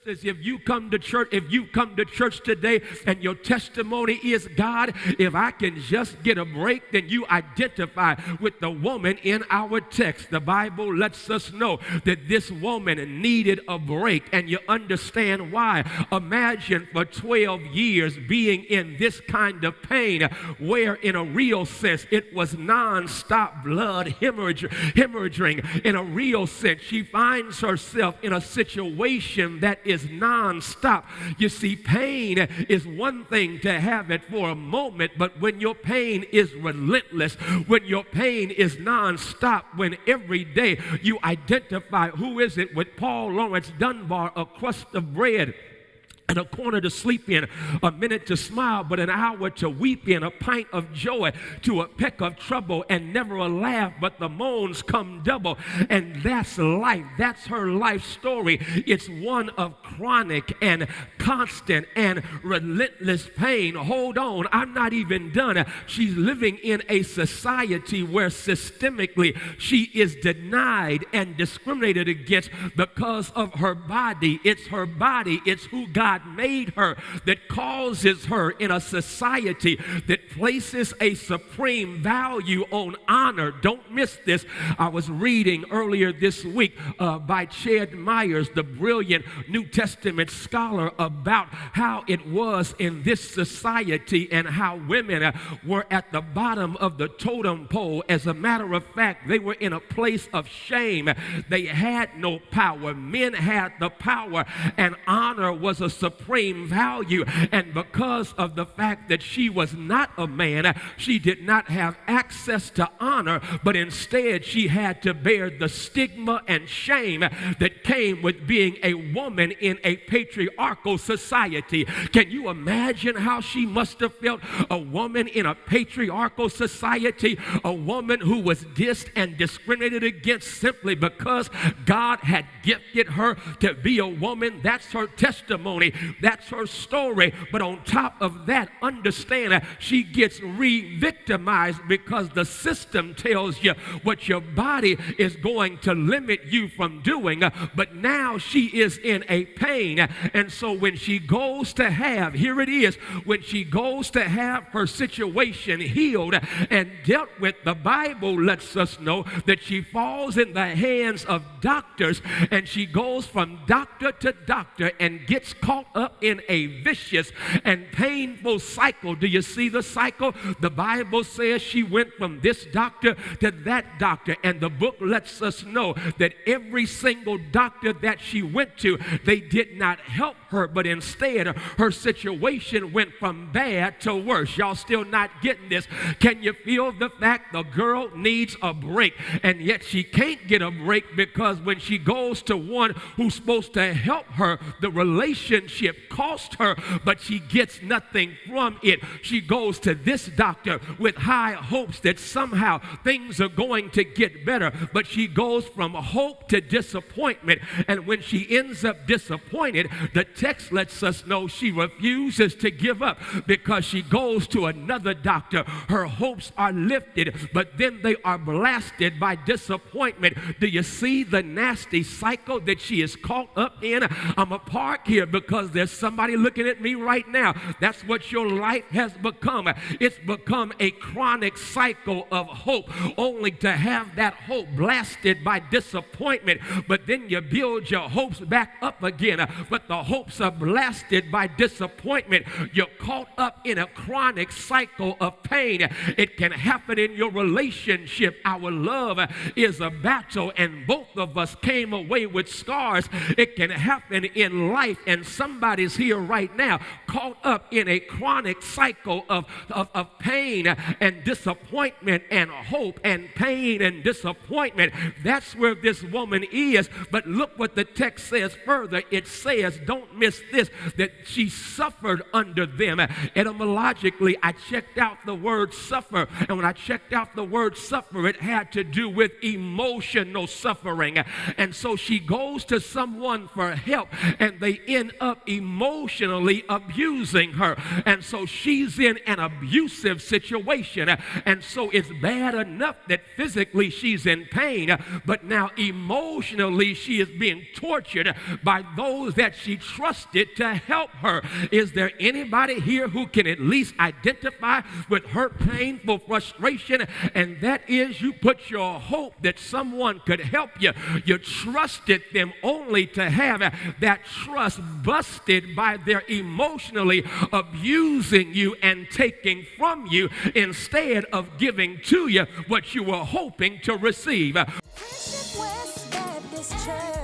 Says if you come to church today and your testimony is, God, if I can just get a break, then you identify with the woman in our text. The Bible lets us know that this woman needed a break, and you understand why. Imagine for 12 years being in this kind of pain, where in a real sense it was non-stop blood hemorrhaging. In a real sense, she finds herself in a situation that is non-stop. You see, pain is one thing to have it for a moment, but when your pain is relentless, when your pain is non-stop, when every day you identify, who is it, with Paul Laurence Dunbar, a crust of bread and a corner to sleep in, a minute to smile, but an hour to weep in, a pint of joy to a peck of trouble, and never a laugh, but the moans come double. And that's life. That's her life story. It's one of chronic and constant and relentless pain. Hold on, I'm not even done. She's living in a society where systemically she is denied and discriminated against because of her body. It's her body. It's who God made her that causes her in a society that places a supreme value on honor. Don't miss this. I was reading earlier this week by Ched Myers, the brilliant New Testament scholar, about how it was in this society and how women were at the bottom of the totem pole. As a matter of fact, they were in a place of shame. They had no power. Men had the power, and honor was a supreme value. And because of the fact that she was not a man, she did not have access to honor, but instead she had to bear the stigma and shame that came with being a woman in a patriarchal society. Can you imagine how she must have felt? A woman in a patriarchal society, a woman who was dissed and discriminated against simply because God had gifted her to be a woman. That's her testimony. That's her story. But on top of that, understand she gets re-victimized because the system tells you what your body is going to limit you from doing. But now she is in a pain. And so when she goes to have, here it is, when she goes to have her situation healed and dealt with, the Bible lets us know that she falls in the hands of doctors, and she goes from doctor to doctor and gets caught up in a vicious and painful cycle. Do you see the cycle? The Bible says she went from this doctor to that doctor, and the book lets us know that every single doctor that she went to, they did not help her, but instead her situation went from bad to worse. Y'all still not getting this? Can you feel the fact the girl needs a break, and yet she can't get a break because when she goes to one who's supposed to help her, the relationship cost her, but she gets nothing from it. She goes to this doctor with high hopes that somehow things are going to get better, but she goes from hope to disappointment, and when she ends up disappointed, the text lets us know she refuses to give up because she goes to another doctor. Her hopes are lifted, but then they are blasted by disappointment. Do you see the nasty cycle that she is caught up in? I'm a park here because there's somebody looking at me right now. That's what your life has become. It's become a chronic cycle of hope, only to have that hope blasted by disappointment. But then you build your hopes back up again, but the hopes are blasted by disappointment. You're caught up in a chronic cycle of pain. It can happen in your relationship. Our love is a battle, and both of us came away with scars. It can happen in life, and somebody's here right now caught up in a chronic cycle of pain and disappointment and hope and pain and disappointment. That's where this woman is. But look what the text says further. It says, don't miss this, that she suffered under them. Etymologically, I checked out the word suffer, and when I checked out the word suffer, it had to do with emotional suffering. And so she goes to someone for help, and they end up up emotionally abusing her. And so she's in an abusive situation. And so it's bad enough that physically she's in pain, but now emotionally she is being tortured by those that she trusted to help her. Is there anybody here who can at least identify with her painful frustration? And that is, you put your hope that someone could help you. You trusted them only to have that trust busted by their emotionally abusing you and taking from you instead of giving to you what you were hoping to receive. Friendship West Baptist Church.